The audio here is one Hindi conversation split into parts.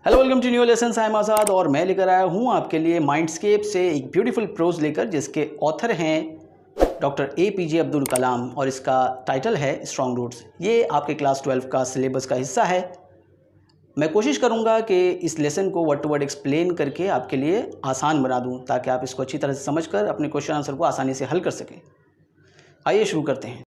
Hello, welcome to new lesson. I am Azad और मैं लेकर आया हूँ आपके लिए माइंडस्केप से एक ब्यूटीफुल प्रोज लेकर, जिसके ऑथर हैं डॉक्टर APJ अब्दुल कलाम और इसका टाइटल है स्ट्रॉन्ग रूट्स। ये आपके क्लास 12 का सिलेबस का हिस्सा है। मैं कोशिश करूँगा कि इस लेसन को वर्ड टू वर्ड एक्सप्लेन करके आपके लिए आसान बना दूँ, ताकि आप इसको अच्छी तरह से समझकर अपने क्वेश्चन आंसर को आसानी से हल कर सकें। आइए शुरू करते हैं।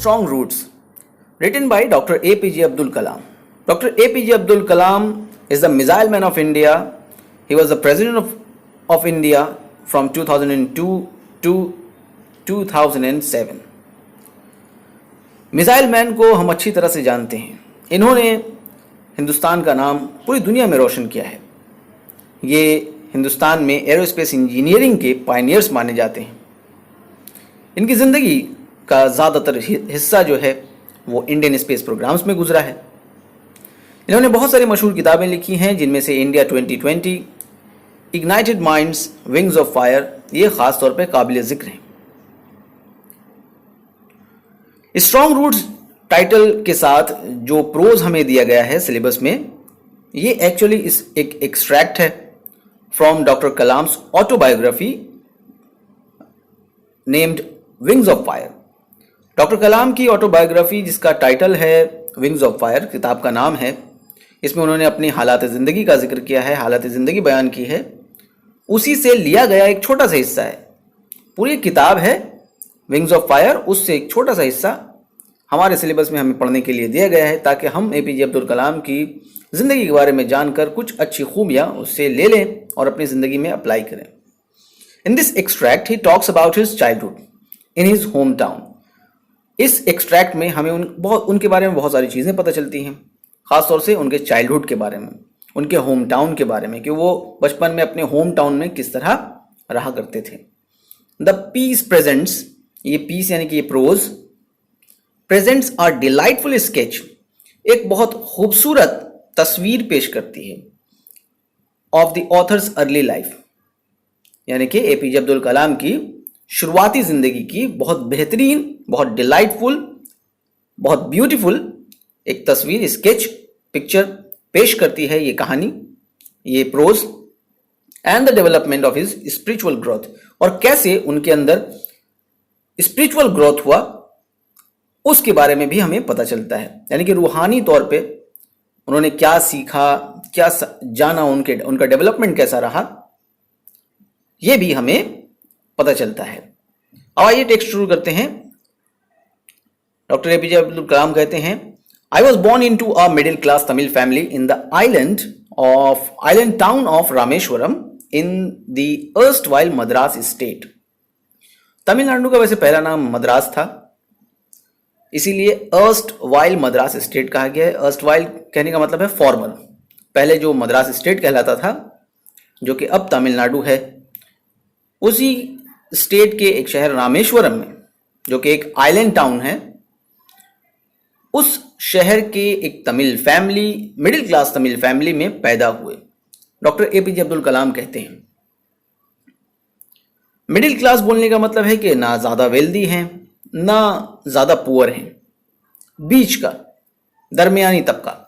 Strong Roots, written by Dr. APJ Abdul Kalam. Dr. APJ Abdul Kalam is the missile man of India. He was the president of India from 2002 to 2007. Missile man को हम अच्छी तरह से जानते हैं। इन्होंने हिंदुस्तान का नाम पूरी दुनिया में रोशन किया है। ये हिंदुस्तान में एरोस्पेस इंजीनियरिंग के पायनियर्स माने जाते हैं। इनकी ज़िंदगी का ज़्यादातर हिस्सा जो है वो इंडियन स्पेस प्रोग्राम्स में गुजरा है। इन्होंने बहुत सारी मशहूर किताबें लिखी हैं, जिनमें से India 2020, ignited minds, wings of fire, ये ख़ास तौर पे काबिल ज़िक्र हैं। स्ट्रॉन्ग रूट्स टाइटल के साथ जो प्रोज हमें दिया गया है सिलेबस में, ये एक्चुअली एक एक्सट्रैक्ट है from doctor Kalam's autobiography named wings of fire. Doctor Kalam की ऑटोबायोग्राफी, जिसका टाइटल है विंग्स ऑफ फायर, किताब का नाम है, इसमें उन्होंने अपनी हालात ज़िंदगी का जिक्र किया है, हालात ज़िंदगी बयान की है। उसी से लिया गया एक छोटा सा हिस्सा है। पूरी किताब है विंग्स ऑफ फायर, उससे एक छोटा सा हिस्सा हमारे सिलेबस में हमें पढ़ने के लिए दिया गया है, ताकि हम APJ अब्दुल कलाम की ज़िंदगी के बारे में जानकर कुछ अच्छी खूबियाँ उससे ले लें और अपनी ज़िंदगी में अप्लाई करें। In this extract he talks about his childhood in his home town. इस एक्सट्रैक्ट में हमें उनके बारे में बहुत सारी चीज़ें पता चलती हैं, ख़ासतौर से उनके चाइल्डहुड के बारे में, उनके होम टाउन के बारे में, कि वो बचपन में अपने होम टाउन में किस तरह रहा करते थे। द पीस प्रेजेंट्स, ये पीस यानी कि ये prose, presents are delightful sketch, एक बहुत खूबसूरत तस्वीर पेश करती है of the author's early life, यानी कि APJ अब्दुल कलाम की शुरुआती ज़िंदगी की बहुत बेहतरीन, बहुत डिलाइटफुल, बहुत ब्यूटीफुल एक तस्वीर, स्केच, पिक्चर पेश करती है ये कहानी, ये prose. And the development of his spiritual growth, और कैसे उनके अंदर स्पिरिचुअल ग्रोथ हुआ उसके बारे में भी हमें पता चलता है, यानी कि रूहानी तौर पे उन्होंने क्या सीखा, क्या जाना, उनका डेवलपमेंट कैसा रहा, ये भी हमें पता चलता है। अब आइए टेक्स्ट शुरू करते हैं। डॉक्टर APJ अब्दुल कलाम कहते हैं, I was born into a middle class Tamil family in the island town of Rameswaram in the erstwhile Madras state. Tamil Nadu का वैसे पहला नाम मद्रास था, इसीलिए अर्स्टवाइल मद्रास स्टेट कहा गया है। अर्स्टवाइल कहने का मतलब है फॉर्मर। पहले जो मद्रास स्टेट कहलाता था, जो कि अब तमिलनाडु है, उसी स्टेट के एक शहर रामेश्वरम में, जो कि एक आइलैंड टाउन है, उस शहर के एक Tamil family, middle class Tamil family में पैदा हुए। डॉक्टर APJ अब्दुल कलाम कहते हैं, मिडिल क्लास बोलने का मतलब है कि ना ज़्यादा वेल्दी हैं, ना ज़्यादा पुअर हैं, बीच का, दरमियानी तबका।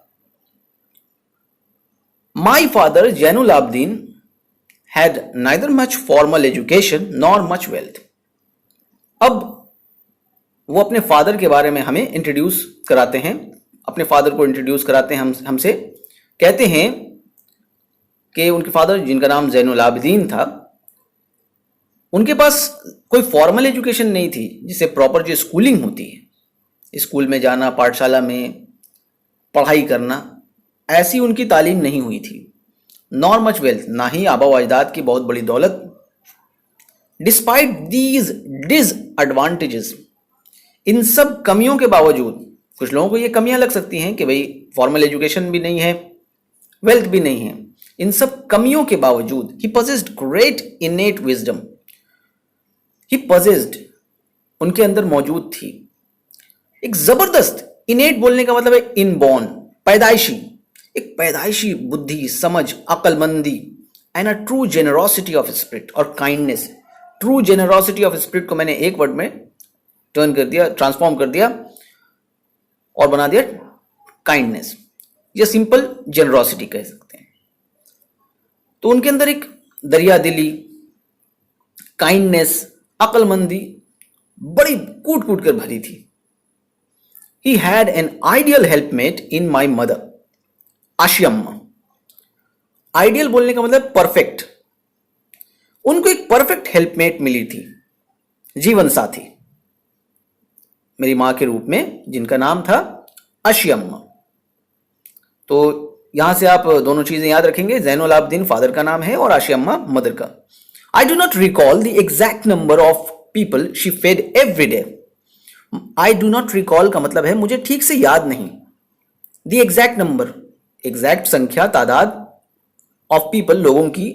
My father Zainul Abedin had neither much formal education nor much wealth। अब वो अपने फादर के बारे में हमें इंट्रोड्यूस कराते हैं, अपने फादर को इंट्रोड्यूस कराते हैं हमसे। कहते हैं कि उनके फादर, जिनका नाम जैनुल आबदीन था, उनके पास कोई फॉर्मल एजुकेशन नहीं थी, जिससे प्रॉपर जो स्कूलिंग होती है, स्कूल में जाना, पाठशाला में पढ़ाई करना, ऐसी उनकी तालीम नहीं हुई थी। नॉर मच वेल्थ, ना ही आबा अजदाद की बहुत बड़ी दौलत। डिस्पाइट दीज डिसएडवांटेजेस, इन सब कमियों के बावजूद, कुछ लोगों को ये कमियां लग सकती हैं कि भाई फॉर्मल एजुकेशन भी नहीं है, वेल्थ भी नहीं है। इन सब कमियों के बावजूद ही possessed great innate wisdom. ही possessed, उनके अंदर मौजूद थी एक जबरदस्त, इनेट बोलने का मतलब है इनबॉर्न, पैदाइशी, एक पैदाइशी बुद्धि, समझ, अकलमंदी, and a true generosity of spirit और kindness. True generosity of spirit को मैंने एक वर्ड में टर्न कर दिया, ट्रांसफॉर्म कर दिया और बना दिया काइंडनेस, या सिंपल जेनरोसिटी कह सकते हैं। तो उनके अंदर एक दरिया दिली, काइंडनेस, अकलमंदी बड़ी कूट कूट कर भरी थी। He had an ideal helpmate in my mother, Ashiamma. Ideal बोलने का मतलब परफेक्ट। उनको एक परफेक्ट हेल्पमेट मिली थी, जीवन साथी, मेरी मां के रूप में, जिनका नाम था आशियम्मा। तो यहां से आप दोनों चीजें याद रखेंगे, जैनुल आबदीन फादर का नाम है और आशियम्मा मदर का। I do not recall the exact number of people she fed every day. I do not recall का मतलब है मुझे ठीक से याद नहीं। द एग्जैक्ट नंबर, एग्जैक्ट संख्या, तादाद, ऑफ पीपल, लोगों की,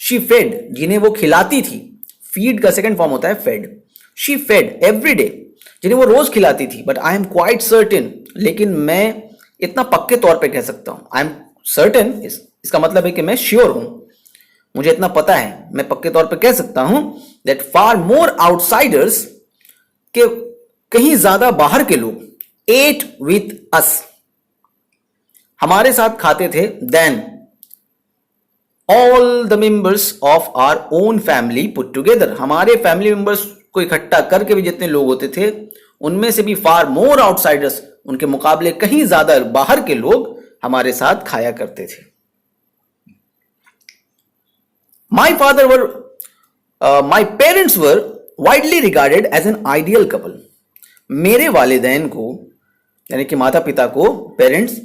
शी फेड, जिन्हें वो खिलाती थी। फीड का सेकंड फॉर्म होता है fed. She fed every day, जिन्हें वो रोज खिलाती थी। But I am quite certain, लेकिन मैं इतना पक्के तौर पे कह सकता हूं, आई एम सर्टेन, इसका मतलब है कि मैं श्योर हूं, मुझे इतना पता है, मैं पक्के तौर पे कह सकता हूं दैट फार मोर आउटसाइडर्स, के कहीं ज्यादा बाहर के लोग, एट विथ अस, हमारे साथ खाते थे, then all the members of our own family put together, हमारे फैमिली मेंबर्स को इकट्ठा करके भी जितने लोग होते थे, उनमें से भी फार मोर आउटसाइडर्स, उनके मुकाबले कहीं ज्यादा बाहर के लोग हमारे साथ खाया करते थे। My father were, my parents were widely regarded as an ideal couple, मेरे वालिदैन को, यानी कि माता पिता को, पेरेंट्स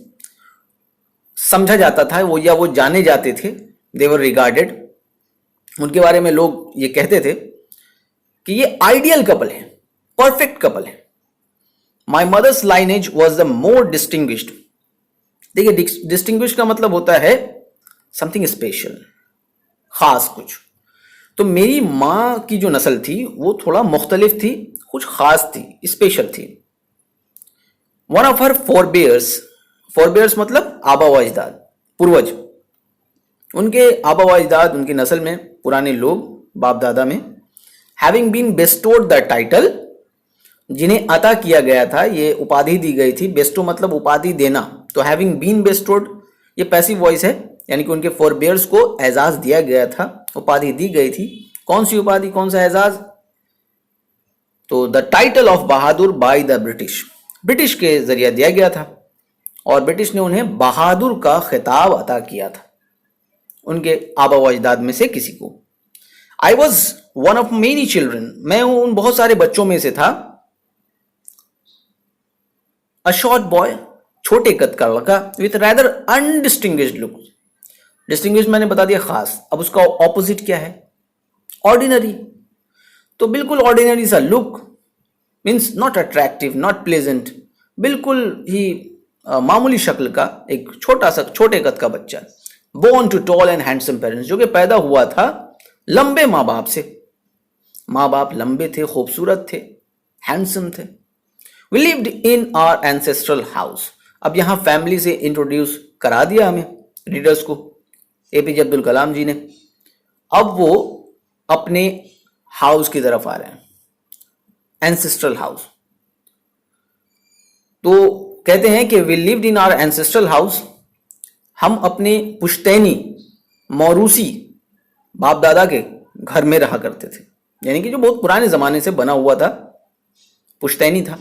समझा जाता था वो, या वो जाने जाते थे, दे वर रिगार्डेड, उनके बारे में लोग ये कहते थे कि ये आइडियल कपल है, परफेक्ट कपल है। My mother's lineage was the more distinguished. देखिए, डिस्टिंग्विश का मतलब होता है समथिंग स्पेशल, खास कुछ। तो मेरी मां की जो नस्ल थी वो थोड़ा मुख्तलिफ थी, कुछ खास थी, स्पेशल थी। वन ऑफ हर फोरबेयर्स, फोरबेयर्स मतलब आबा व अजदाद, पूर्वज, उनके आबा व अजदाद, उनकी नस्ल में पुराने लोग, बाप दादा में, having been bestowed the title, जिन्हें अता किया गया था, ये उपाधि दी गई थी। बेस्टो मतलब उपाधि देना, तो हैविंग बीन बेस्टोड ये पैसिव वॉइस है, यानी कि उनके फोरबेयर्स को एजाज दिया गया था, उपाधि दी गई थी। कौन सी उपाधि, कौन सा एजाज? तो the title of Bahadur by the British, British के जरिए दिया गया था और ब्रिटिश ने उन्हें बहादुर का खिताब अता किया था, उनके आबा व अजदाद में से किसी को। I was one of many children, मैं उन बहुत सारे बच्चों में से था। अ शॉर्ट बॉय, छोटे कद का लड़का, with rather undistinguished look. Distinguished मैंने बता दिया, खास। अब उसका ऑपोजिट क्या है? ऑर्डिनरी। तो बिल्कुल ऑर्डिनरी सा look, means not attractive, not pleasant, बिल्कुल ही मामूली शक्ल का एक छोटा सा, छोटे कद का बच्चा। Born to tall and handsome parents, जो कि पैदा हुआ था लंबे माँ बाप से। माँ बाप लंबे थे, खूबसूरत थे, हैंडसम थे। We lived in our ancestral house. अब यहां फैमिली से इंट्रोड्यूस करा दिया हमें रीडर्स को एपीजे अब्दुल कलाम जी ने। अब वो अपने हाउस की तरफ आ रहे हैं, एंसेस्ट्रल हाउस। तो कहते हैं कि we lived in our ancestral house, हम अपने पुश्तैनी, मौरूसी बाप दादा के घर में रहा करते थे, यानी कि जो बहुत पुराने जमाने से बना हुआ था, पुश्तैनी था।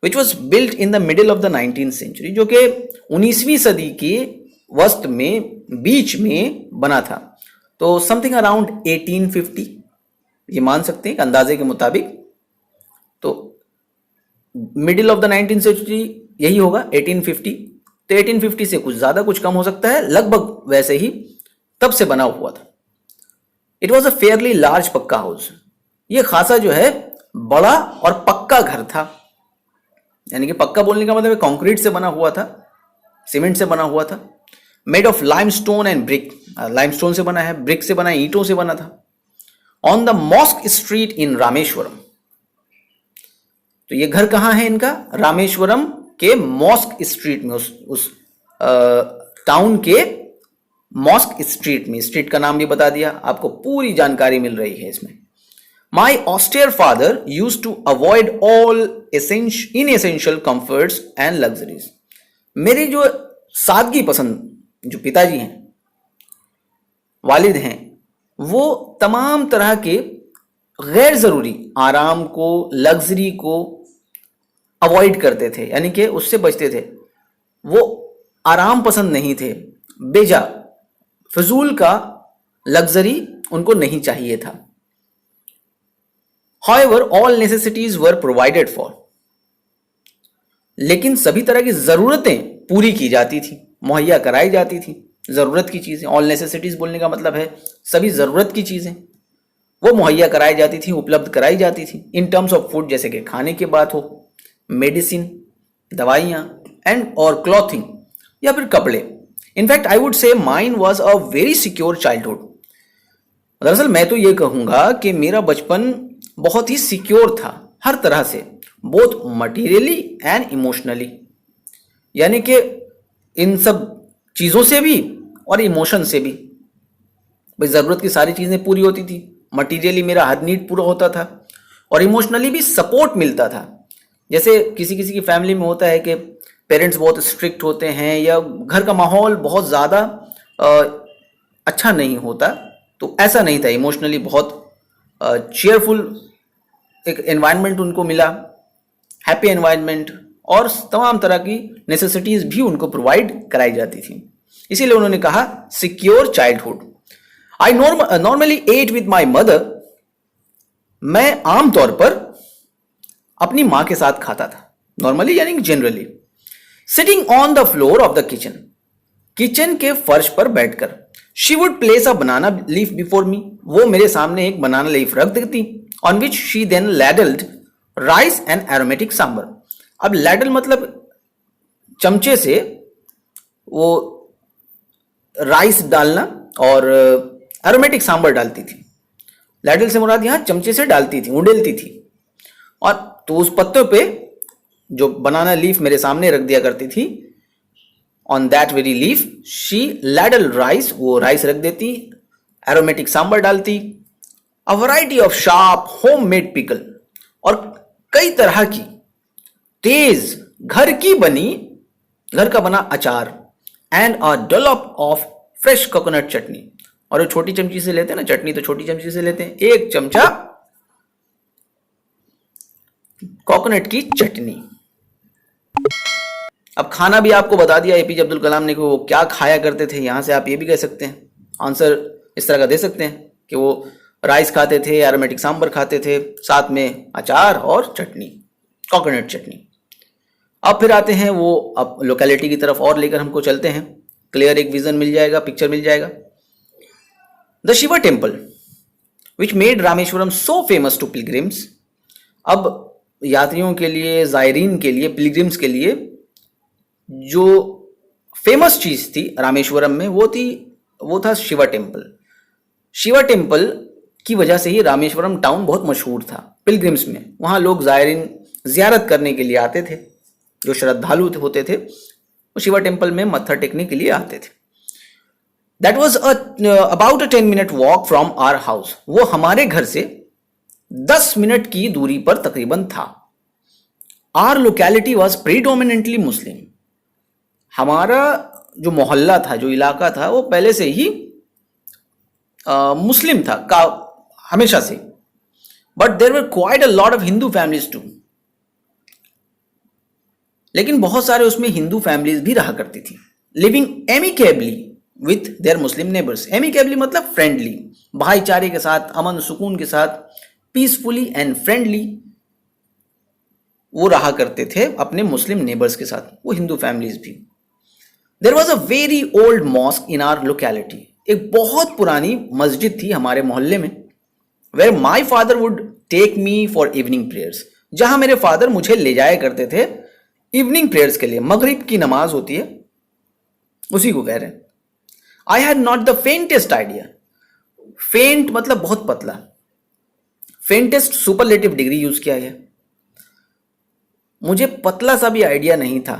Which was built in the middle of the 19th century, जो कि 19वीं सदी के वस्त में, बीच में बना था। तो समथिंग अराउंड 1850, ये मान सकते हैं एक अंदाजे के मुताबिक। तो middle of the 19th century यही होगा, 1850। तो 1850 से कुछ ज्यादा कुछ कम हो सकता है, लगभग वैसे ही तब से बना हुआ था। It was a fairly large पक्का हाउस, ये खासा जो है बड़ा और पक्का घर था, यानी कि पक्का बोलने का मतलब कंक्रीट से बना हुआ था, सीमेंट से बना हुआ था। Made of limestone and brick, limestone से बना है, ब्रिक से बना है, ईंटों से बना था। On the mosque street in Rameswaram, तो ये घर कहाँ है इनका? रामेश्वरम के मॉस्क स्ट्रीट में, उस टाउन के मॉस्क स्ट्रीट में। स्ट्रीट का नाम भी बता दिया, आपको पूरी जानकारी मिल रही है इसमें। My austere father used to avoid all inessential comforts and luxuries, मेरी जो सादगी पसंद जो पिताजी हैं, वालिद हैं, वो तमाम तरह के गैर जरूरी आराम को, लग्जरी को अवॉइड करते थे, यानी कि उससे बचते थे। वो आराम पसंद नहीं थे, बेजा फजूल का लग्जरी उनको नहीं चाहिए था। However, all necessities were provided for, लेकिन सभी तरह की जरूरतें पूरी की जाती थी, मुहैया कराई जाती थी। जरूरत की चीजें, ऑल नेसेसिटीज बोलने का मतलब है सभी जरूरत की चीजें वो मुहैया कराई जाती थी, उपलब्ध कराई जाती थी। इन टर्म्स ऑफ फूड, जैसे कि खाने की बात हो, मेडिसिन, दवाइयाँ, एंड और क्लॉथिंग या फिर कपड़े। In fact I would say mine was a very secure childhood. दरअसल मैं तो ये कहूँगा कि मेरा बचपन बहुत ही सिक्योर था हर तरह से, बोथ मटीरियली एंड इमोशनली, यानी कि इन सब चीज़ों से भी और इमोशन से भी। भाई ज़रूरत की सारी चीज़ें पूरी होती थी, मटीरियली मेरा हर नीड पूरा होता था, और इमोशनली भी सपोर्ट मिलता था। जैसे किसी किसी की फैमिली में होता है कि पेरेंट्स बहुत स्ट्रिक्ट होते हैं या घर का माहौल बहुत ज़्यादा अच्छा नहीं होता, तो ऐसा नहीं था। इमोशनली बहुत चेयरफुल एक एनवायरनमेंट उनको मिला, हैप्पी एनवायरनमेंट, और तमाम तरह की नेसेसिटीज भी उनको प्रोवाइड कराई जाती थी। इसीलिए उन्होंने कहा secure childhood. I normally ate with my mother, मैं आमतौर पर अपनी मां के साथ खाता था। नॉर्मली यानी generally. Sitting on the floor of the kitchen, kitchen के फर्श पर बैठकर। She would place a banana leaf before me, वो मेरे सामने एक बनाना लीफ रख देती, on which she then ladled rice and aromatic sambar. अब लैडल मतलब चमचे से वो राइस डालना, और एरोमेटिक सांबर डालती थी। लैडल से मुराद यहां चमचे से डालती थी, उंडेलती थी। और तो उस पत्तों पे जो बनाना लीफ मेरे सामने रख दिया करती थी, on that very leaf she ladle rice, वो राइस रख देती, एरोमेटिक सांबर डालती, a variety of sharp home made pickle, और कई तरह की तेज घर का बना अचार, and a dollop of fresh coconut chutney. और वो छोटी चमची से लेते हैं ना चटनी, तो छोटी चमची से लेते हैं, एक चमचा कोकोनट की चटनी। अब खाना भी आपको बता दिया एपीजे अब्दुल कलाम ने कि वो क्या खाया करते थे। यहां से आप ये भी कह सकते हैं, आंसर इस तरह का दे सकते हैं कि वो राइस खाते थे, एरोमेटिक सांबर खाते थे, साथ में अचार और चटनी, कोकोनट चटनी। अब फिर आते हैं वो, अब लोकेलिटी की तरफ और लेकर हमको चलते हैं, क्लियर एक विजन मिल जाएगा, पिक्चर मिल जाएगा। The Shiva temple which made Rameswaram so famous to pilgrims. अब यात्रियों के लिए, जायरीन के लिए, पिलग्रिम्स के लिए जो फेमस चीज थी रामेश्वरम में, वो था शिवा टेम्पल। शिवा टेम्पल की वजह से ही रामेश्वरम टाउन बहुत मशहूर था पिलग्रिम्स में। वहां लोग जायरीन जियारत करने के लिए आते थे, जो श्रद्धालु होते थे वो शिवा टेम्पल में मत्था टेकने के लिए आते थे। That was about a 10 minute walk from our house, वो हमारे घर से 10 मिनट की दूरी पर तकरीबन था। आवर लोकेलिटी वॉज प्रीडोमिनेंटली मुस्लिम, हमारा जो मोहल्ला था, जो इलाका था, वो पहले से ही मुस्लिम था हमेशा से। But there were quite a lot of Hindu families too, लेकिन बहुत सारे उसमें हिंदू फैमिलीज भी रहा करती थी। Living amicably with their Muslim neighbours, amicably मतलब फ्रेंडली, भाईचारे के साथ, अमन सुकून के साथ, पीसफुली एंड फ्रेंडली वो रहा करते थे अपने मुस्लिम नेबर्स के साथ, वो हिंदू फैमिलीज भी। There was a very old mosque in our locality, एक बहुत पुरानी मस्जिद थी हमारे मोहल्ले में। Where my father would take me for evening prayers, जहां मेरे फादर मुझे ले जाया करते थे इवनिंग प्रेयर्स के लिए। मगरिब की नमाज होती है, उसी को कह रहे हैं। I had not the faintest idea. फेंट मतलब बहुत पतला, फेंटेस्ट सुपरलेटिव डिग्री यूज किया गया। मुझे पतला सा भी आइडिया नहीं था।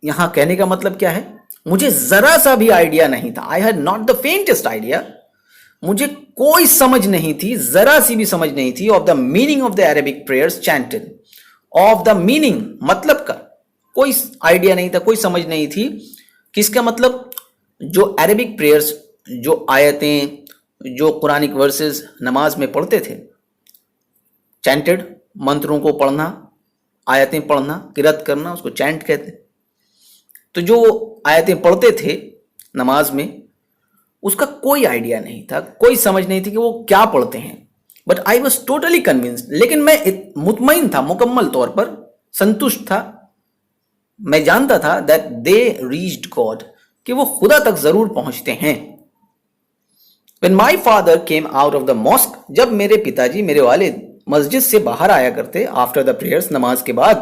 यहां कहने का मतलब क्या है, मुझे जरा सा भी आइडिया नहीं था। I had not the faintest idea, मुझे कोई समझ नहीं थी, जरा सी भी समझ नहीं थी, of the meaning of the Arabic prayers chanted. Of the meaning मतलब का कोई आइडिया नहीं था, कोई समझ नहीं थी। किसका मतलब, जो अरेबिक प्रेयर्स, जो आयतें, जो कुरानिक वर्सेस नमाज में पढ़ते थे, चैंटेड मंत्रों को पढ़ना, आयतें पढ़ना, किरत करना, उसको चैंट कहते। तो जो आयतें पढ़ते थे नमाज में, उसका कोई आइडिया नहीं था, कोई समझ नहीं थी कि वो क्या पढ़ते हैं। But I was totally convinced, लेकिन मैं मुतमईन था, मुकम्मल तौर पर संतुष्ट था। मैं जानता था दैट दे रीच्ड गॉड, कि वो खुदा तक जरूर पहुंचते हैं। When my father came out of the mosque, जब मेरे पिताजी, मेरे वालिद मस्जिद से बाहर आया करते आफ्टर द प्रेयर्स, नमाज के बाद,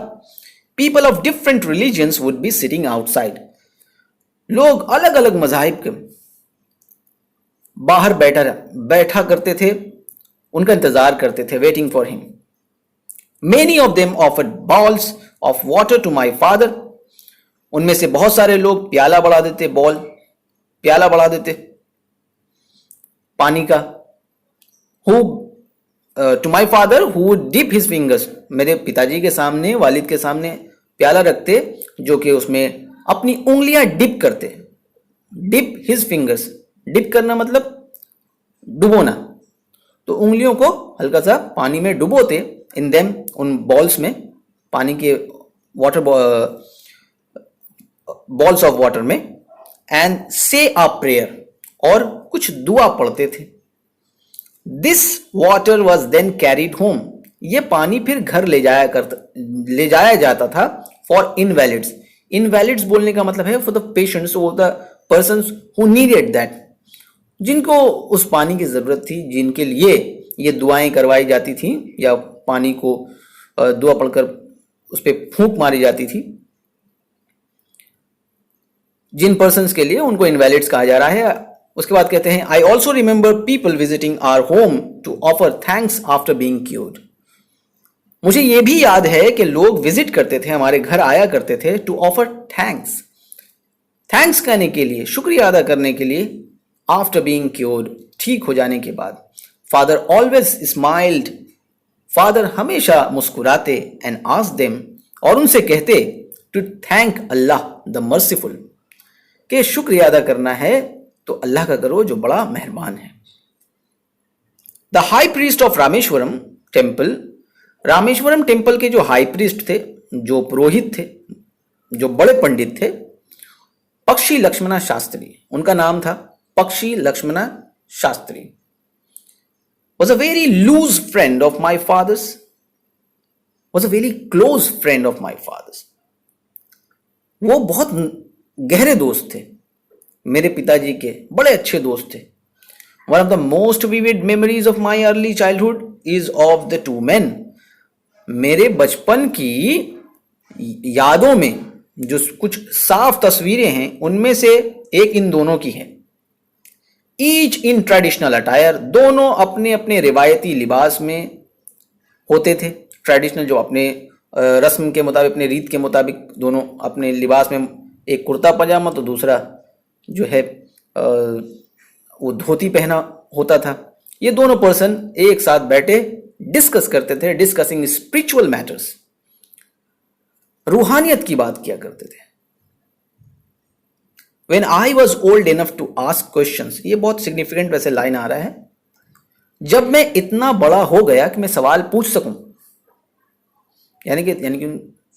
people of different religions would be sitting outside. लोग अलग अलग मज़ाहिब के बाहर बैठा करते थे, उनका इंतजार करते थे, waiting for him. Many of them offered bowls of water to my father, उनमें से बहुत सारे लोग प्याला बढ़ा देते, प्याला बढ़ा देते पानी का। Who to my father who would dip his fingers, मेरे पिताजी के सामने, वालिद के सामने प्याला रखते, जो कि उसमें अपनी उंगलियां डिप करते। डिप हिज फिंगर्स, डिप करना मतलब डुबोना, तो उंगलियों को हल्का सा पानी में डुबोते, इन देम, उन बॉल्स में, पानी के वाटर बॉल्स ऑफ वाटर में, एंड से अ प्रेयर, और कुछ दुआ पढ़ते थे। This water was then carried home, ये पानी फिर घर ले जाया जाता था, फॉर इनवैलिड्स। इनवैलिड्स बोलने का मतलब है फॉर द पेशेंट्स, और the persons who needed that, जिनको उस पानी की जरूरत थी, जिनके लिए ये दुआएं करवाई जाती थी, या पानी को दुआ पढ़कर उस पर फूंक मारी जाती थी, जिन पर्सन्स के लिए, उनको इनवैलिड्स कहा जा रहा है। उसके बाद कहते हैं, I also remember people visiting our home to offer thanks after being cured. मुझे यह भी याद है कि लोग विजिट करते थे, हमारे घर आया करते थे, टू ऑफर थैंक्स, थैंक्स कहने के लिए, शुक्रिया अदा करने के लिए, आफ्टर बीइंग क्योर्ड, ठीक हो जाने के बाद। फादर ऑलवेज स्माइल्ड, फादर हमेशा मुस्कुराते, एंड आस्क्ड देम, और उनसे कहते, to thank Allah the merciful, कि शुक्रिया अदा करना है तो अल्लाह का करो जो बड़ा मेहरबान है। The high priest of Rameswaram temple, Rameswaram temple के जो हाई प्रीस्ट थे, जो पुरोहित थे, जो बड़े पंडित थे, पक्षी लक्ष्मणा शास्त्री, उनका नाम था पक्षी Lakshmana Shastri, was a very loose friend of my father's, was a very close friend of my father's. वो बहुत गहरे दोस्त थे, मेरे पिताजी के बड़े अच्छे दोस्त थे। One of the most vivid memories of my early childhood is of the two man, मेरे बचपन की यादों में जो कुछ साफ तस्वीरें हैं, उनमें से एक इन दोनों की है। ईच इन ट्रेडिशनल अटायर, दोनों अपने अपने रिवायती लिबास में होते थे। ट्रेडिशनल जो अपने रस्म के मुताबिक, अपने रीत के मुताबिक, दोनों अपने लिबास में, एक कुर्ता पजामा तो दूसरा जो है वो धोती पहना होता था। ये दोनों पर्सन एक साथ बैठे डिस्कस करते थे, डिस्कसिंग स्पिरिचुअल मैटर्स, रूहानियत की बात किया करते थे। When I was old enough to ask questions, ये बहुत सिग्निफिकेंट वैसे लाइन आ रहा है, जब मैं इतना बड़ा हो गया कि मैं सवाल पूछ सकूं, यानी कि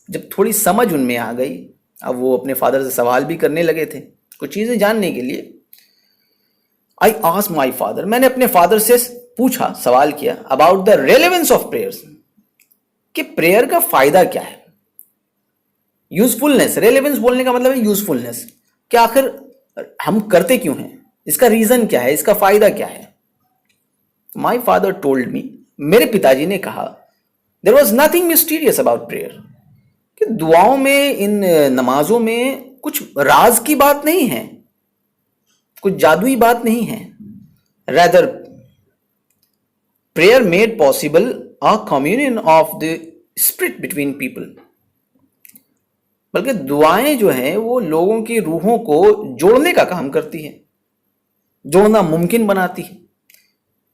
जब थोड़ी समझ उनमें आ गई, अब वो अपने फादर से सवाल भी करने लगे थे कुछ चीजें जानने के लिए। आई आस्क माई फादर, मैंने अपने फादर से पूछा, सवाल किया, about the relevance of prayers, कि प्रेयर का फायदा क्या है, यूजफुलनेस। रेलेवेंस बोलने का मतलब है यूजफुलनेस, कि आखिर हम करते क्यों हैं, इसका रीजन क्या है, इसका फायदा क्या है। माई फादर टोल्ड मी, मेरे पिताजी ने कहा, there was nothing mysterious about prayer, कि दुआओं में, इन नमाजों में कुछ राज की बात नहीं है, कुछ जादुई बात नहीं है। Rather prayer made possible a communion of the spirit between people. बल्कि दुआएं जो हैं वो लोगों की रूहों को जोड़ने का काम करती है, जोड़ना मुमकिन बनाती है।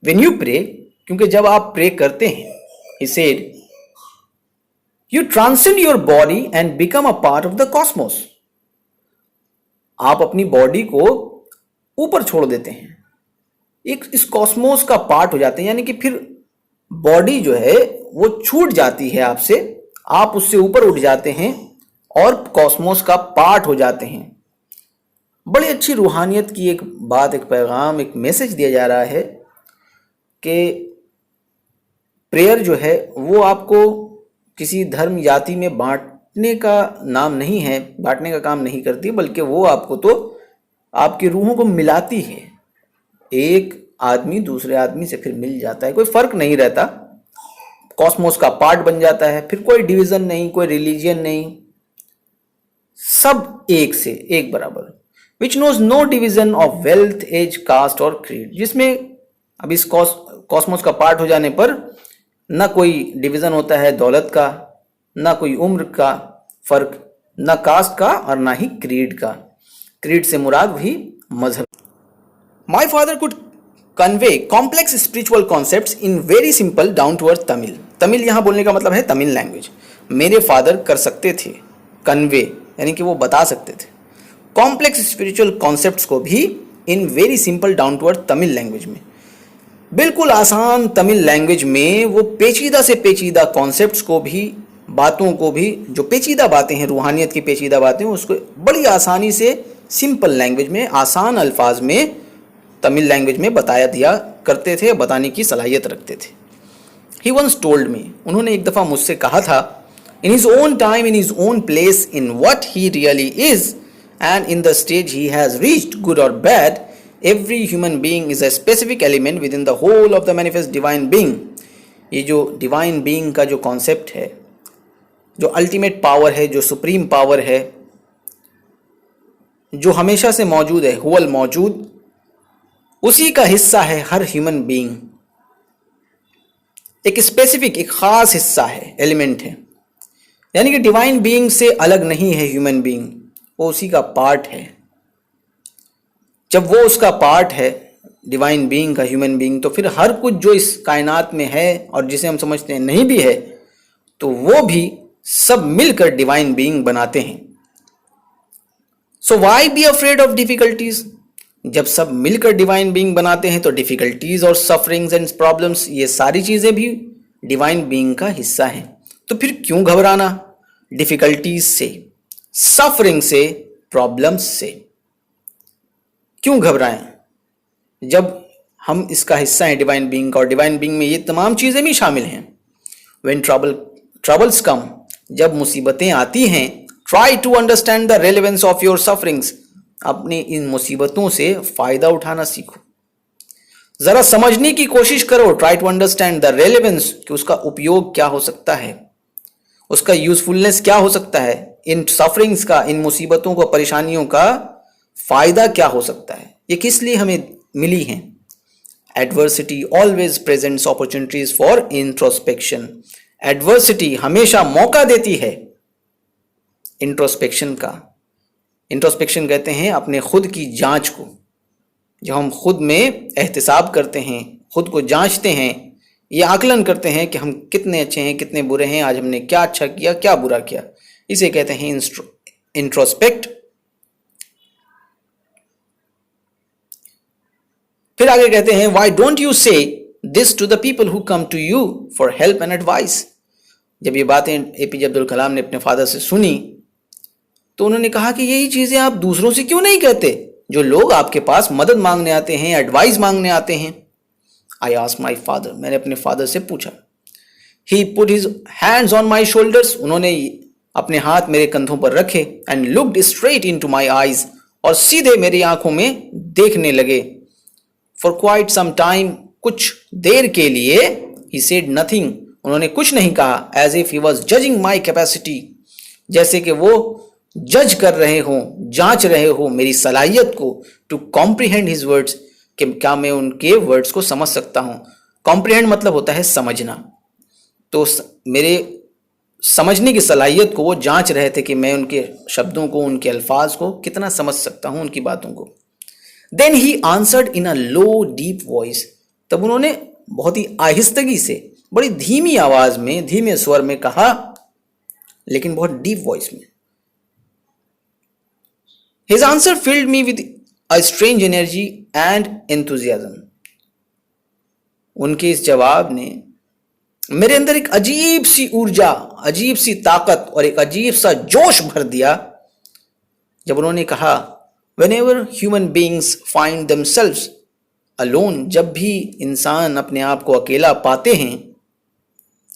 व्हेन यू प्रे, क्योंकि जब आप प्रे करते हैं, he said, you transcend your body and become a part of the cosmos। आप अपनी बॉडी को ऊपर छोड़ देते हैं, एक इस कॉस्मोस का पार्ट हो जाते हैं, यानी कि फिर बॉडी जो है वो छूट जाती है आपसे, आप उससे ऊपर उठ जाते हैं और कॉस्मोस का पार्ट हो जाते हैं। बड़ी अच्छी रूहानियत की एक बात, एक पैगाम, एक मैसेज दिया जा रहा है कि प्रेयर जो है वो आपको किसी धर्म जाति में बांटने का नाम नहीं है, बांटने का काम नहीं करती, बल्कि वो आपको तो आपकी रूहों को मिलाती है। एक आदमी दूसरे आदमी से फिर मिल जाता है, कोई फर्क नहीं रहता, कॉस्मोस का पार्ट बन जाता है, फिर कोई डिवीजन नहीं, कोई रिलीजियन नहीं, सब एक से एक बराबर। Which knows no division of wealth, age, caste और क्रीड, जिसमें अब इस कॉस्मोस का पार्ट हो जाने पर ना कोई डिवीजन होता है दौलत का, ना कोई उम्र का फर्क, ना कास्ट का और ना ही क्रीड का। क्रीड से मुराद भी मजहब। My father could convey complex spiritual concepts in very simple down to earth Tamil. Tamil यहां बोलने का मतलब है तमिल लैंग्वेज। मेरे फादर कर सकते थे कन्वे, यानी कि वो बता सकते थे कॉम्प्लेक्स स्पिरिचुअल कॉन्सेप्ट्स को भी in very simple down to earth Tamil language में, बिल्कुल आसान तमिल लैंग्वेज में वो पेचीदा से पेचीदा कॉन्सेप्ट्स को भी, बातों को भी, जो पेचीदा बातें हैं, रूहानियत की पेचीदा बातें, उसको बड़ी आसानी से सिंपल लैंग्वेज में, आसान अल्फाज में, तमिल लैंग्वेज में बताया दिया करते थे, बताने की सलाहियत रखते थे। ही वंस टोल्ड मी, उन्होंने एक दफ़ा मुझसे कहा था, in his own time, in his own place, in what he really is and in the stage he has reached, good और bad, every human being is a specific element within the whole of the manifest divine being। ये जो divine being का जो concept है, जो ultimate power है, जो supreme power है, जो हमेशा से मौजूद है, हुवल मौजूद, उसी का हिस्सा है हर human being। एक specific, एक खास हिस्सा है, element है, यानी कि divine being से अलग नहीं है human being, वो उसी का part है। जब वो उसका पार्ट है, डिवाइन बीइंग का, ह्यूमन बीइंग, तो फिर हर कुछ जो इस कायनात में है और जिसे हम समझते हैं नहीं भी है, तो वो भी सब मिलकर डिवाइन बीइंग बनाते हैं। So why be afraid of difficulties? जब सब मिलकर डिवाइन बीइंग बनाते हैं तो डिफिकल्टीज और सफरिंग्स एंड प्रॉब्लम्स, ये सारी चीजें भी डिवाइन बीइंग का हिस्सा हैं। तो फिर क्यों घबराना डिफिकल्टीज से, सफरिंग से, प्रॉब्लम्स से? क्यों घबराएं जब हम इसका हिस्सा हैं डिवाइन बीइंग का, और डिवाइन बीइंग में ये तमाम चीज़ें भी शामिल हैं। व्हेन ट्रबल्स कम, जब मुसीबतें आती हैं, try to understand the relevance of your sufferings, अपनी इन मुसीबतों से फ़ायदा उठाना सीखो, ज़रा समझने की कोशिश करो। Try to understand the relevance, कि उसका उपयोग क्या हो सकता है, उसका यूजफुलनेस क्या हो सकता है, इन सफरिंग्स का, इन मुसीबतों को, परेशानियों का फायदा क्या हो सकता है, ये किस लिए हमें मिली हैं। Adversity always presents opportunities for introspection. Adversity हमेशा मौका देती है इंट्रोस्पेक्शन का। इंट्रोस्पेक्शन कहते हैं अपने खुद की जांच को। जब हम खुद में एहतिसाब करते हैं, खुद को जांचते हैं, ये आकलन करते हैं कि हम कितने अच्छे हैं, कितने बुरे हैं, आज हमने क्या अच्छा किया, क्या बुरा किया, इसे कहते हैं इंट्रोस्पेक्ट। फिर आगे कहते हैं, why don't you say this to the people who come to you for help and advice. जब ये बातें एपीजे अब्दुल कलाम ने अपने फादर से सुनी तो उन्होंने कहा कि यही चीजें आप दूसरों से क्यों नहीं कहते, जो लोग आपके पास मदद मांगने आते हैं, एडवाइस मांगने आते हैं। आई आस्क्ड माई फादर, मैंने अपने फादर से पूछा। He put his hands on my shoulders, उन्होंने अपने हाथ मेरे कंधों पर रखे, and looked straight into my eyes, और सीधे मेरी आंखों में देखने लगे। फॉर क्वाइट सम टाइम, कुछ देर के लिए, ही सेड नथिंग, उन्होंने कुछ नहीं कहा, as if he was judging my capacity, जैसे कि वो जज कर रहे हो, जांच रहे हो मेरी सलाहियत को, टू कॉम्प्रिहेंड हिज वर्ड्स, कि क्या मैं उनके वर्ड्स को समझ सकता हूं। कॉम्प्रिहेंड मतलब होता है समझना, तो मेरे समझने की सलाहियत को वो जांच रहे थे कि मैं उनके शब्दों को, उनके अल्फाज को कितना समझ सकता हूं, उनकी बातों को। Then he answered in a low deep voice, तब उन्होंने बहुत ही आहिस्तगी से, बड़ी धीमी आवाज में, धीमे स्वर में कहा, लेकिन बहुत डीप वॉइस में। His answer field me with a strange energy and enthusiasm, उनके इस जवाब ने मेरे अंदर एक अजीब सी ऊर्जा, अजीब सी ताकत और एक अजीब सा जोश भर दिया जब उन्होंने कहा, whenever human beings find themselves alone, जब भी इंसान अपने आप को अकेला पाते हैं,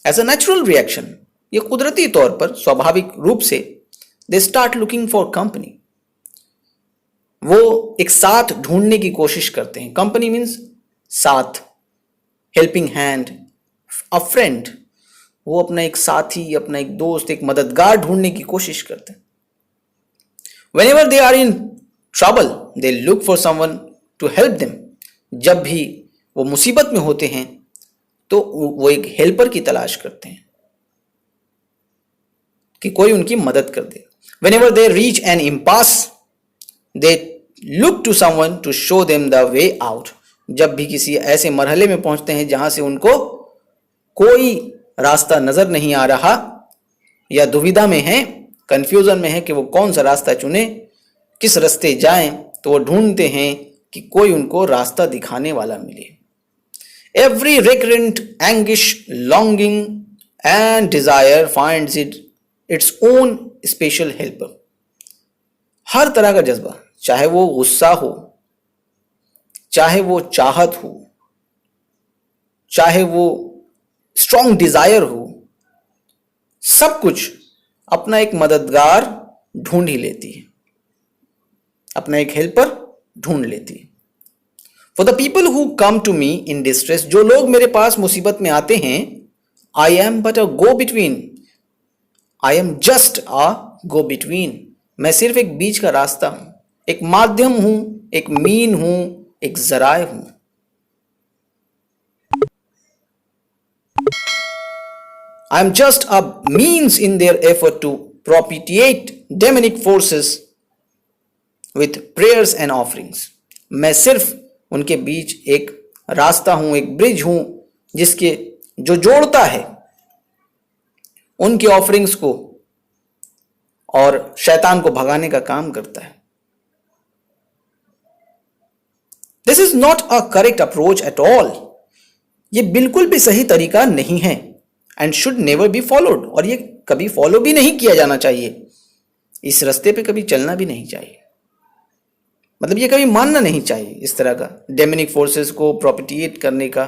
as a natural reaction, ये कुदरती तौर पर, स्वाभाविक रूप से, they start looking for company, वो एक साथ ढूंढने की कोशिश करते हैं। कंपनी मीन्स साथ, हेल्पिंग हैंड, अ फ्रेंड, वो अपना एक साथी, अपना एक दोस्त, एक मददगार ढूंढने की कोशिश करते हैं। Whenever they are in trouble, they look for someone to help them, जब भी वो मुसीबत में होते हैं तो वो एक हेल्पर की तलाश करते हैं कि कोई उनकी मदद कर दे। Whenever they reach an impasse, they look to someone to show them the way out, जब भी किसी ऐसे मरहले में पहुंचते हैं जहां से उनको कोई रास्ता नजर नहीं आ रहा, या दुविधा में है, कंफ्यूजन में है कि वो कौन सा रास्ता चुने, किस रास्ते जाएं, तो वो ढूंढते हैं कि कोई उनको रास्ता दिखाने वाला मिले। Every recurrent anguish, longing and desire finds its own special helper, हर तरह का जज्बा, चाहे वो गुस्सा हो, चाहे वो चाहत हो, चाहे वो स्ट्रॉन्ग डिजायर हो, सब कुछ अपना एक मददगार ढूंढ ही लेती है, अपना एक हेल्पर ढूंढ लेती है। For the people who come to me in distress, जो लोग मेरे पास मुसीबत में आते हैं, I am but a go between, I am just a go between, मैं सिर्फ एक बीच का रास्ता हूं, एक माध्यम हूं, एक मीन हूं, एक जराए हूं। I am just a means in their effort to propitiate demonic forces with prayers and offerings. मैं सिर्फ उनके बीच एक रास्ता हूं, एक ब्रिज हूं, जिसके जो जोड़ता है उनके ऑफरिंग्स को और शैतान को भगाने का काम करता है। This is not a correct approach at all. ये बिल्कुल भी सही तरीका नहीं है, and should never be followed, और ये कभी फॉलो भी नहीं किया जाना चाहिए, इस रास्ते पे कभी चलना भी नहीं चाहिए, मतलब ये कभी मानना नहीं चाहिए इस तरह का डेमोनिक फोर्सेस को प्रोपिटिएट करने का।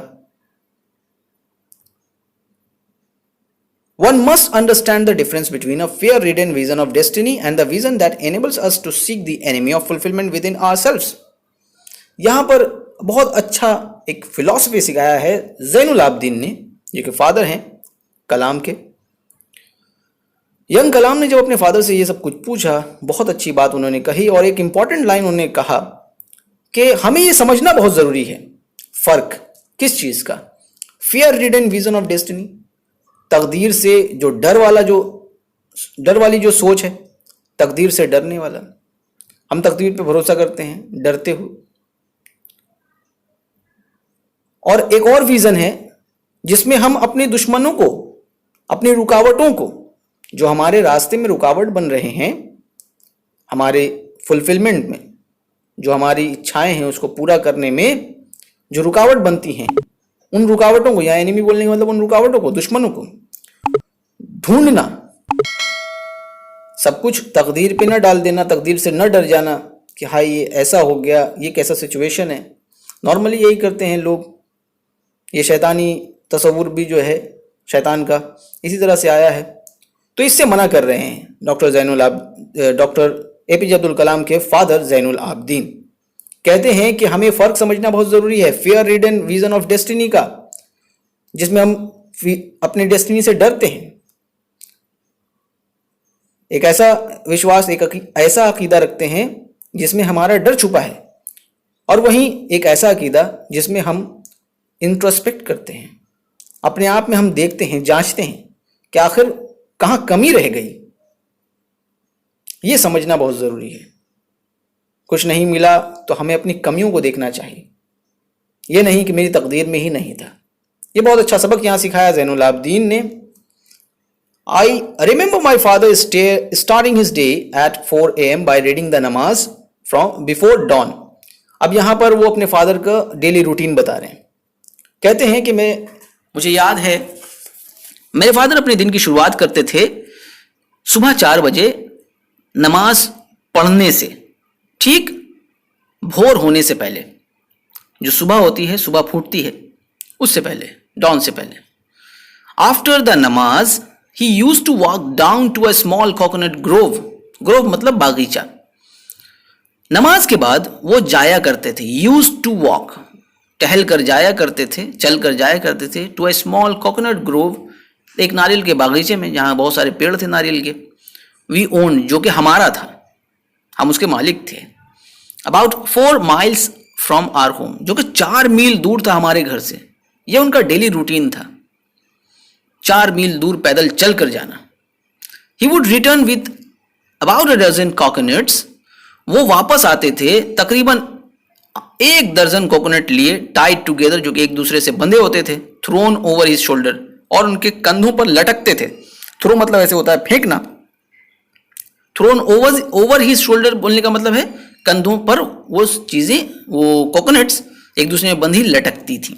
One must understand the difference between a fear-ridden vision of destiny and the vision that enables us to seek the enemy of fulfillment within ourselves. यहां पर बहुत अच्छा एक फिलॉसफी सिखाया है ज़ैनुल आबिदीन ने, जो कि फादर हैं कलाम के। यंग कलाम ने जब अपने फादर से ये सब कुछ पूछा, बहुत अच्छी बात उन्होंने कही, और एक इंपॉर्टेंट लाइन उन्होंने कहा कि हमें ये समझना बहुत जरूरी है, फर्क किस चीज का, fear ridden vision of destiny, तकदीर से जो डर वाली जो सोच है, तकदीर से डरने वाला, हम तकदीर पे भरोसा करते हैं डरते हुए, और एक और विजन है जिसमें हम अपने दुश्मनों को, अपनी रुकावटों को, जो हमारे रास्ते में रुकावट बन रहे हैं, हमारे फुलफिलमेंट में, जो हमारी इच्छाएं हैं उसको पूरा करने में जो रुकावट बनती हैं, उन रुकावटों को, या एनिमी बोलने का मतलब उन रुकावटों को, दुश्मनों को ढूंढना, सब कुछ तकदीर पे न डाल देना, तकदीर से न डर जाना कि हाँ ये ऐसा हो गया, ये कैसा सिचुएशन है। नॉर्मली यही करते हैं लोग, ये शैतानी तसव्वुर भी जो है शैतान का इसी तरह से आया है, तो इससे मना कर रहे हैं डॉक्टर एपीजे अब्दुल कलाम के फादर ज़ैनुल आबिदीन। कहते हैं कि हमें फ़र्क समझना बहुत ज़रूरी है fear ridden vision of destiny का, जिसमें हम अपने डेस्टिनी से डरते हैं, एक ऐसा विश्वास, एक ऐसा अकीदा रखते हैं जिसमें हमारा डर छुपा है, और वहीं एक ऐसा अकीदा जिसमें हम इंट्रोस्पेक्ट करते हैं, अपने आप में हम देखते हैं, जांचते हैं कि आखिर कहाँ कमी रह गई। ये समझना बहुत ज़रूरी है। कुछ नहीं मिला तो हमें अपनी कमियों को देखना चाहिए, ये नहीं कि मेरी तकदीर में ही नहीं था। ये बहुत अच्छा सबक यहाँ सिखाया ज़ैनुल आबिदीन ने। I remember my father starting his day at 4 AM by reading the नमाज फ्रॉम बिफोर डॉन। अब यहाँ पर वो अपने फादर का डेली रूटीन बता रहे हैं। कहते हैं कि मुझे याद है मेरे फादर अपने दिन की शुरुआत करते थे सुबह 4 बजे नमाज पढ़ने से, ठीक भोर होने से पहले। जो सुबह होती है, सुबह फूटती है, उससे पहले, डॉन से पहले। आफ्टर द नमाज he used to walk down to a small coconut grove. Grove मतलब बागीचा। नमाज के बाद वो जाया करते थे, यूज्ड टू वॉक, टहल कर जाया करते थे, चल कर जाया करते थे, to a small coconut grove, एक नारियल के बागीचे में जहां बहुत सारे पेड़ थे नारियल के। वी ओन, जो कि हमारा था, हम उसके मालिक थे। About 4 miles from our home, जो कि 4 मील दूर था हमारे घर से। यह उनका डेली रूटीन था, 4 मील दूर पैदल चल कर जाना। He would return with about 12 coconuts। वो वापस आते थे तकरीबन 1 दर्जन कोकोनट लिए, टाइड टुगेदर, जो कि एक दूसरे से बंधे होते थे, थ्रोन ओवर हिज शोल्डर, और उनके कंधों पर लटकते थे। थ्रो मतलब ऐसे होता है फेंकना, थ्रोन ओवर हिज शोल्डर बोलने का मतलब है कंधों पर वो चीजें, वो कोकोनट्स एक दूसरे में बंधी लटकती थी।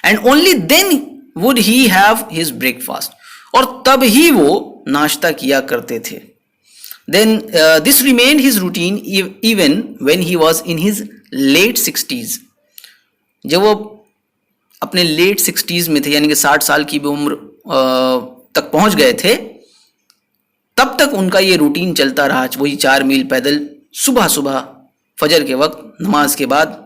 And only then would he have his breakfast, और तब ही वो नाश्ता किया करते थे। Then this remained his routine even when he was in his late 60s। जब वो अपने लेट 60s में थे, यानी कि 60 साल की भी उम्र तक पहुंच गए थे, तब तक उनका ये रूटीन चलता रहा। वही 4 मील पैदल सुबह सुबह फजर के वक्त नमाज के बाद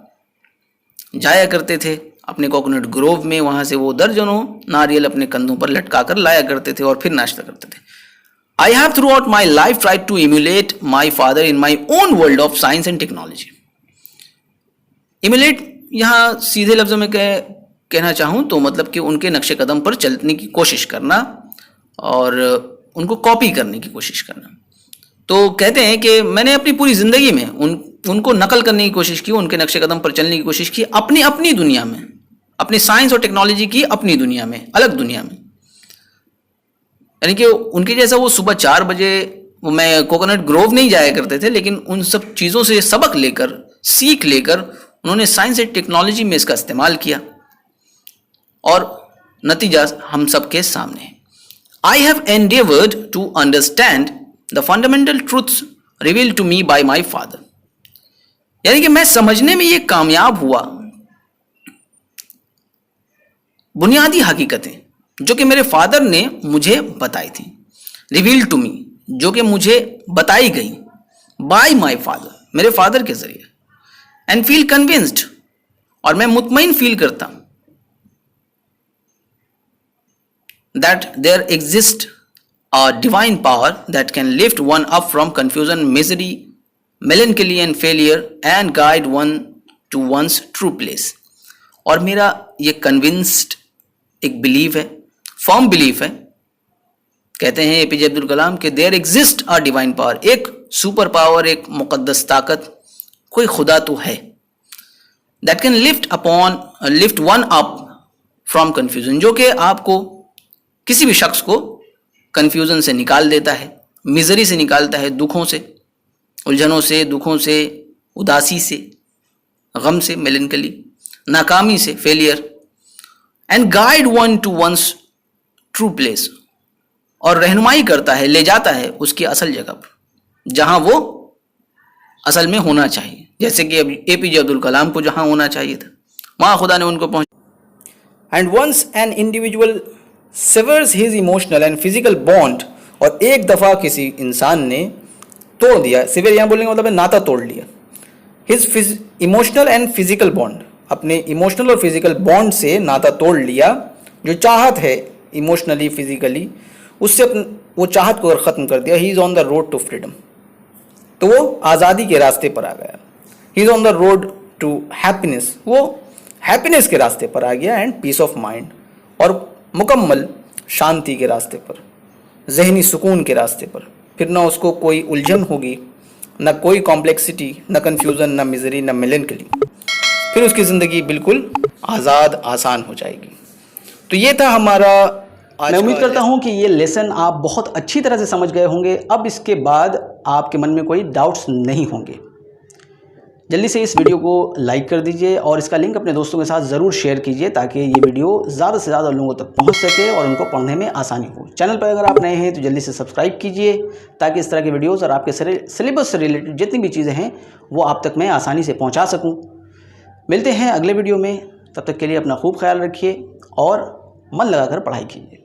जाया करते थे अपने कोकोनट ग्रोव में। वहां से वो दर्जनों नारियल अपने कंधों पर लटका कर लाया करते थे और फिर नाश्ता करते थे। I have throughout my life tried to emulate my father in my own world of science and technology. Emulate यहाँ सीधे लफ्जों में कहना चाहूँ तो मतलब कि उनके नक्शे कदम पर चलने की कोशिश करना और उनको कॉपी करने की कोशिश करना। तो कहते हैं कि मैंने अपनी पूरी ज़िंदगी में उनको नकल करने की कोशिश की, उनके नक्शे कदम पर चलने की कोशिश की, अपनी दुनिया में, अपनी साइंस और टेक्नोलॉजी की अपनी दुनिया में, अलग दुनिया में। यानी कि उनके जैसा वो सुबह 4 बजे मैं कोकोनट ग्रोव नहीं जाया करते थे, लेकिन उन सब चीज़ों से सबक लेकर, सीख लेकर उन्होंने साइंस एंड टेक्नोलॉजी में इसका इस्तेमाल किया और नतीजा हम सबके सामने है। I have endeavored to understand the fundamental truths revealed to me by my father। यानी कि मैं समझने में ये कामयाब हुआ बुनियादी हकीकतें जो कि मेरे फादर ने मुझे बताई थी। रिवील्ड टू मी, जो कि मुझे बताई गई बाय माय फादर, मेरे फादर के जरिए। एंड फील कन्विंस्ड, और मैं मुतमईन फील करता हूं that there exists a divine power that can lift one up from confusion, misery, melancholy and failure and guide one to one's true place। और मेरा ये कन्विंस्ड एक बिलीव है, फर्म बिलीफ है। कहते हैं एपीजे अब्दुल कलाम के there exist a divine power, एक सुपर पावर, एक मुकद्दस ताकत, कोई खुदा तो है, that can lift one up from confusion, जो कि आपको, किसी भी शख्स को कंफ्यूजन से निकाल देता है, मिजरी से निकालता है, दुखों से, उलझनों से, दुखों से, उदासी से, गम से, मेलनकली, नाकामी से, failure, and guide one to one's true place, और रहनुमाई करता है, ले जाता है उसकी असल जगह पर जहां वो असल में होना चाहिए। जैसे कि एपीजे अब्दुल कलाम को जहां होना चाहिए था वहां खुदा ने उनको पहुंचा। And once an individual severs his emotional and physical bond, और एक दफ़ा किसी इंसान ने तोड़ दिया, सिविर यहाँ बोलने का मतलब है नाता तोड़ लिया, his emotional and physical bond, अपने इमोशनल और फिजिकल बॉन्ड से नाता तोड़ लिया, जो चाहत है इमोशनली फिजिकली उससे वो चाहत को अगर ख़त्म कर दिया, he is on the road to freedom, तो वो आज़ादी के रास्ते पर आ गया। He is on the road to happiness, वो हैप्पीनेस के रास्ते पर आ गया, एंड पीस ऑफ माइंड, और मुकम्मल शांति के रास्ते पर, जहनी सुकून के रास्ते पर। फिर ना उसको कोई उलझन होगी, ना कोई कॉम्प्लेक्सिटी, ना कन्फ्यूज़न, ना मिजरी, ना मेलनकली। फिर उसकी ज़िंदगी बिल्कुल आज़ाद, आसान हो जाएगी। तो ये था हमारा आज मैं उम्मीद का करता हूँ कि ये लेसन आप बहुत अच्छी तरह से समझ गए होंगे। अब इसके बाद आपके मन में कोई डाउट्स नहीं होंगे। जल्दी से इस वीडियो को लाइक कर दीजिए और इसका लिंक अपने दोस्तों के साथ ज़रूर शेयर कीजिए, ताकि ये वीडियो ज़्यादा से ज़्यादा लोगों तक पहुंच सके और उनको पढ़ने में आसानी हो। चैनल पर अगर आप नए हैं तो जल्दी से सब्सक्राइब कीजिए, ताकि इस तरह के वीडियोज़ और आपके सिलेबस से रिलेटेड जितनी भी चीज़ें हैं वो आप तक मैं आसानी से पहुँचा सकूँ। मिलते हैं अगले वीडियो में, तब तक के लिए अपना खूब ख्याल रखिए और मन लगाकर पढ़ाई कीजिए।